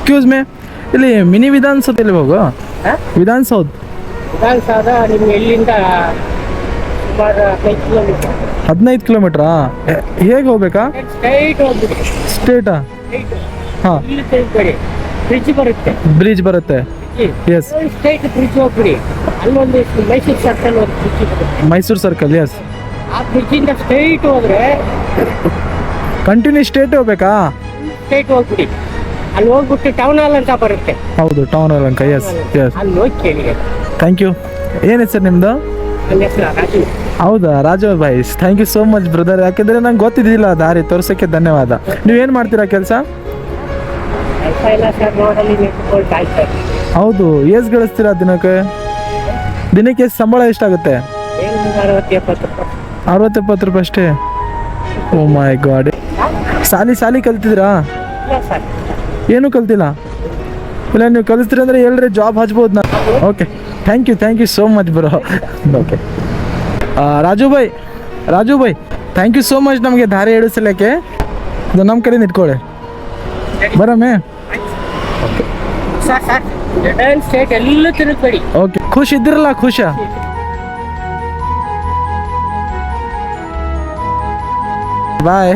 Excuse May, ಇಲ್ಲಿ mini ವಿಧಾನಸೌಧಲ್ಲಿ ಹೋಗು. ವಿಧಾನಸೌಧ ವಿಧಾನಸೌಧ ನಿಮ್ಗೆ ಎಲ್ಲಿಂದ ಸುಮಾರು 15 15 ಕಿಲೋಮೀಟರ್. ಕಿಲೋಮೀಟ್ರಾ? ಹೇಗೆ ಹೋಗ್ಬೇಕಾ? ಸ್ಟ್ರೈಟ್ ಹೋಗ್ಬಿಡಿ. ಸ್ಟೇಟಾ? ಹಾಂ, ಇಲ್ಲಿ ತಿರುಗ್ಬೇಡಿ, ಬ್ರಿಡ್ಜ್ ಬರುತ್ತೆ. ಬ್ರಿಡ್ಜ್ ಬರುತ್ತೆ. ಎಸ್, ಸ್ಟ್ರೈಟ್ ಬ್ರಿಡ್ಜ್ ಹೋಗ್ಬಿಡಿ. ಅಲ್ಲೊಂದು ಮೈಸೂರು ಸರ್ಕಲ್ ಒಂದು ಬ್ರಿಡ್ಜ್ ಬರುತ್ತೆ. ಮೈಸೂರು ಸರ್ಕಲ್. ಎಸ್, ಆ ಬ್ರಿಡ್ಜಿಂದ ಸ್ಟ್ರೈಟ್ ಹೋದ್ರೆ ಕಂಟಿನ್ಯೂ ಸ್ಟೇಟ್ ಹೋಗ್ಬೇಕಾ? ಸ್ಟ್ರೈಟ್ ಹೋಗ್ಬಿಡಿ. ಅಲ್ಲಿ ಹೋಗ್ಬಿಟ್ಟು ಟೌನ್ ಹಾಲ್ ಅಂತ ಬರುತ್ತೆ. ಹೌದು, ಟೌನ್ ಹಾಲ್ ಅಂಕ. ಎಸ್ ಎಸ್, ಅಲ್ಲಿ ಹೋಗಿ ಕೇಳಿ. Thank you. ಏನು ಹೆಸರು ನಿಮ್ಮದು? ನನ್ನ ಹೆಸರು ರಾಜು. ಹೌದಾ, ರಾಜು ಭಾಯ್, thank you so much brother. ಯಾಕೆಂದರೆ ನಂಗೆ ಗೊತ್ತಿದ್ದಿಲ್ಲ ದಾರಿ ತೋರ್ಸೋಕ್ಕೆ. ಧನ್ಯವಾದ. ನೀವೇನು ಮಾಡ್ತೀರಾ ಕೆಲಸ? ಇಲ್ಲ ಸರ್, ರೋಡಲ್ಲಿ ನಿಂತ್ಕೊಳ್ತಾ ಇರ್ತಾರೆ. ಹೌದು, ಎಷ್ಟು ಗಳಿಸ್ತೀರಾ ದಿನಕ್ಕೆ? ದಿನಕ್ಕೆ ಸಂಬಳ ಎಷ್ಟಾಗುತ್ತೆ? ಏನು 60-70 ರೂಪಾಯಿ. 60-70 ರೂಪಾಯಿ ಅಷ್ಟೇ? ಓ ಮೈ ಗಾಡ್. ಸಾಲಿ ಕಲ್ತಿದ್ದೀರಾ? ಇಲ್ಲ ಸರ್. ಏನೂ ಕಲ್ತಿಲ್ಲ? ಇಲ್ಲ, ನೀವು ಕಲಿಸ್ತೀರಿ ಅಂದರೆ ಹೇಳ್ರಿ, ಜಾಬ್ ಹಚ್ಬೋದು ನಾನು. Okay, thank you so much bro. Okay, Raju ಭಾಯ್ ಥ್ಯಾಂಕ್ ಯು ಸೋ ಮಚ್ ನಮಗೆ ದಾರಿ ಹೇಳಿಸಲಿಕ್ಕೆ. ಇದು ನಮ್ಮ ಕಡೆ ಇಟ್ಕೊಳ್ಳಿ, ಬರಮೇ. ಸರ್ ಸ್ಟೇಟ್ ಎಲ್ಲೂ ತಿರುಗಬೇಡಿ. ಓಕೆ, ಖುಷ್ ಇದ್ದಿರಲ್ಲ? ಖುಷ? ಬಾಯ್.